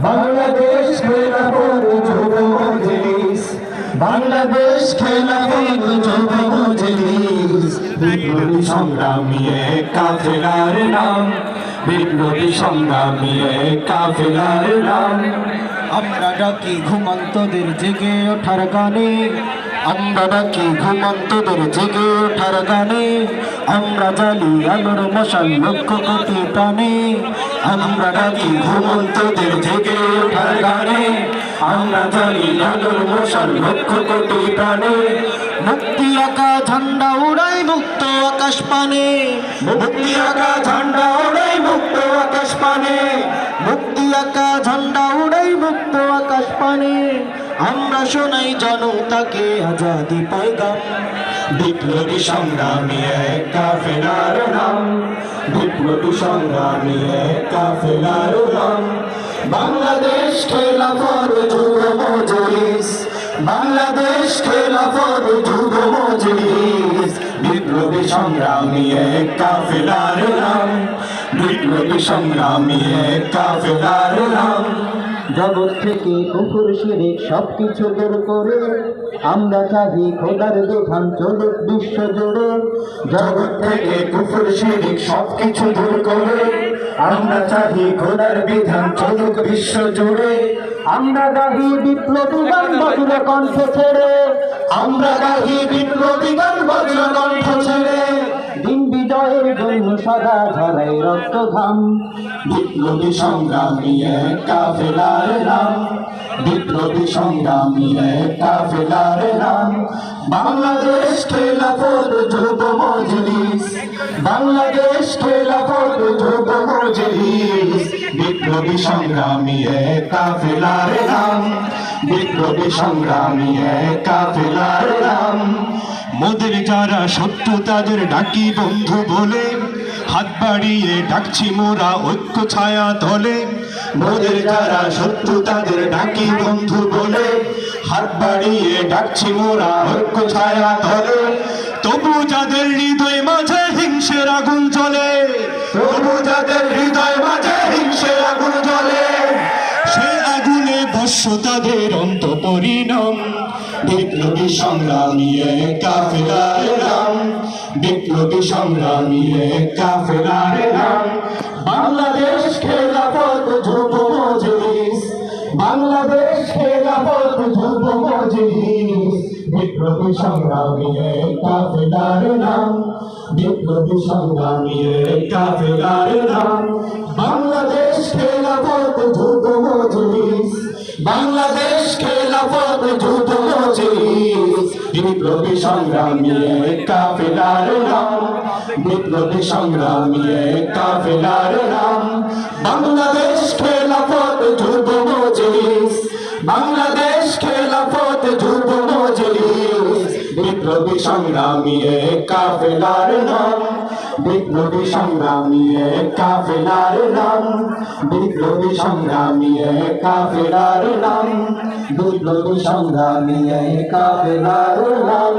বাংলাদেশ খেলাফত যুব মজলিস, বাংলাদেশ খেলাফত যুব মজলিস। বিপ্লবী সংগ্রামী এক কাফেলার নাম, বিপ্লবী সংগ্রামী এক কাফেলার নাম। আমরা ডাকি ঘুমন্তদের জেগে ওঠার গানে, আমরা ডাকি ঘুমন্তদের জেগে ওঠার গানে। আমরা জ্বালি আলোর মশাল লক্ষ কোটি প্রাণে, আমরা ডাকি ঘুমন্তদের জেগে ওঠার গানে। আমরা জ্বালি আলোর মশাল লক্ষ কোটি প্রাণে। মুক্তি আঁকা ঝান্ডা উড়াই মুক্ত আকাশ পানে, মুক্তি আঁকা ঝান্ডা উড়াই মুক্ত আকাশ পানে, মুক্তি আঁকা ঝান্ডা উড়াই মুক্ত আকাশ পানে। আমরা শোনাই জনতাকে আজাদি পয়গাম, বিপ্লবী সংগ্রামী এক কাফেলার নাম, বিপ্লবী সংগ্রামী এক কাফেলার নাম। বাংলাদেশ খেলাফত যুব মজলিস, বাংলাদেশ খেলাফত যুব মজলিস। বিপ্লবী সংগ্রামী এক কাফেলার নাম, বিপ্লবী সংগ্রামী এক কাফেলার নাম। জগৎ থেকে কুফর শিরিক সবকিছু দূর করে আমরা চাহি খোদার বিধান চলুক বিশ্ব জুড়ে। জগৎ থেকে কুফর শিরিক সবকিছু দূর করে আমরা চাহি খোদার বিধান চলুক বিশ্ব জুড়ে। আমরা গাহি বিপ্লবী গান বজ্র কণ্ঠ ছেড়ে, আমরা গাহি বিপ্লবী গান বজ্র কণ্ঠ ছেড়ে। দিন বিজয়ের জন্য সদা ঝরাই রক্ত ঘাম, বিপ্লবী সংগ্রামী এক কাফেলার নাম, বিপ্লবী সংগ্রামী এক কাফেলার নাম। বাংলাদেশ খেলাফত যুব মজলিস, বাংলাদেশ খেলাফত যুব মজলিস। বিপ্লবী সংগ্রামী এক কাফেলার নাম, বিপ্লবী সংগ্রামী এক কাফেলার নাম। মোদের যারা শত্রু তাদের ডাকি বন্ধু বলে, হাত বাড়িয়ে ডাকছি মোরা ঐক্য ছায়া তলে। মোদের যারা শত্রু তাদের ডাকি বন্ধু বলে, হাত বাড়িয়ে ডাকছি মোরা ঐক্য ছায়া তলে। তবু যাদের হৃদয় মাঝে হিংসের আগুন জ্বলে, তবু যাদের হৃদয় মাঝে হিংসের আগুন জ্বলে, সে আগুনে বর্ষ তাদের অন্ত পরিণাম। বিপ্লবী সংগ্রামী এক কাফেলার নাম, বিপ্লবী সংগ্রামী এক কাফেলার নাম। বাংলাদেশ খেলাফত যুব মজলিস, বাংলাদেশ খেলাফত যুব মজলিস। বিপ্লবী সংগ্রামী এক কাফেলার নাম, বিপ্লবী সংগ্রামী এক কাফেলার নাম। বাংলাদেশ খেলাফত যুব মজলিস, বাংলাদেশ খেলাফত যুব মজলিস। বিপ্লবী সংগ্রামী এক কাফেলার নাম, বিপ্লবী সংগ্রামী এক কাফেলার নাম। বাংলাদেশ খেলাফত যুব মজলিস, বাংলাদেশ খেলাফত যুব মজলিস। বিপ্লবী সংগ্রামী এক কাফেলার নাম, বিপ্লবী সংগ্রামী এক কাফেলার নাম, বিপ্লবী সংগ্রামী এক কাফেলার নাম, বিপ্লবী সংগ্রামী এক কাফেলার নাম।